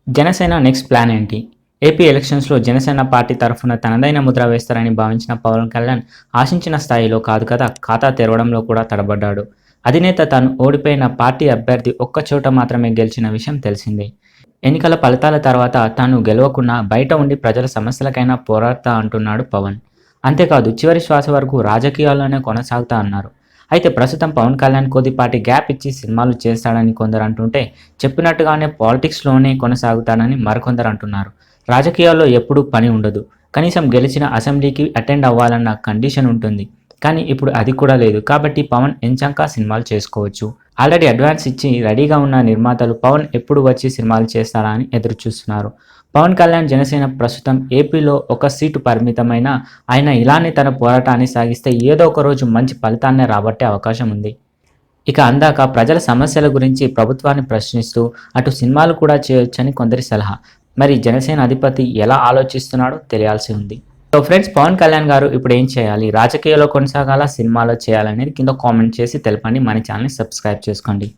Janasena next plan ఏంటి? AP ఎలక్షన్స్‌లో Janasena party తరఫున తనదైన ముద్ర వేస్తారని భావించిన పవన్ కళ్యాణ్ ఆశించిన స్థాయిలో కాదు కదా ఖాతా తెరవడంలో కూడా తడబడ్డాడు. అధినేత తాను ఓడిపోయిన పార్టీ అభ్యర్థి ఒక్క చోట మాత్రమే గెలిచిన విషయం తెలిసిందే. ఎన్నికల ఫలితాల తర్వాత తాను గెలవకున్నా బయట ఉండి ప్రజల సమస్యలకైనా పోరాడతా అంటున్నాడు పవన్. అంతేకాదు చివరి శ్వాస వరకు రాజకీయాల్లోనే కొనసాగుతా అన్నారు. అయితే ప్రస్తుతం పవన్ కళ్యాణ్ కొద్దిపాటి గ్యాప్ ఇచ్చి సినిమాలు చేస్తాడని కొందరు అంటుంటే, చెప్పినట్టుగానే పాలిటిక్స్‌లోనే కొనసాగుతాడని మరికొందరు అంటున్నారు. రాజకీయాల్లో ఎప్పుడూ పని ఉండదు. కనీసం గెలిచిన అసెంబ్లీకి అటెండ్ అవ్వాలన్న కండిషన్ ఉంటుంది. కానీ ఇప్పుడు అది కూడా లేదు. కాబట్టి పవన్ ఎంచక్కా సినిమాలు చేసుకోవచ్చు. ఆల్రెడీ అడ్వాన్స్ ఇచ్చి రెడీగా ఉన్న నిర్మాతలు పవన్ ఎప్పుడు వచ్చి సినిమాలు చేస్తారా అని ఎదురు చూస్తున్నారు. పవన్ కళ్యాణ్ జనసేన ప్రస్తుతం ఏపీలో ఒక సీటు పరిమితమైన ఆయన ఇలానే తన పోరాటాన్ని సాగిస్తే ఏదో ఒక రోజు మంచి ఫలితాన్ని రాబట్టే అవకాశం ఉంది. ఇక అందాక ప్రజల సమస్యల గురించి ప్రభుత్వాన్ని ప్రశ్నిస్తూ అటు సినిమాలు కూడా చేయొచ్చని కొందరి సలహా. మరి జనసేన అధిపతి ఎలా ఆలోచిస్తున్నాడో తెలియాల్సి ఉంది. సో ఫ్రెండ్స్, పవన్ కళ్యాణ్ గారు ఇప్పుడు ఏం చేయాలి? రాజకీయాల్లో కొనసాగాలా, సినిమాలో చేయాలనేది కింద కామెంట్ చేసి తెలపండి. మన ఛానల్ని సబ్స్క్రైబ్ చేసుకోండి.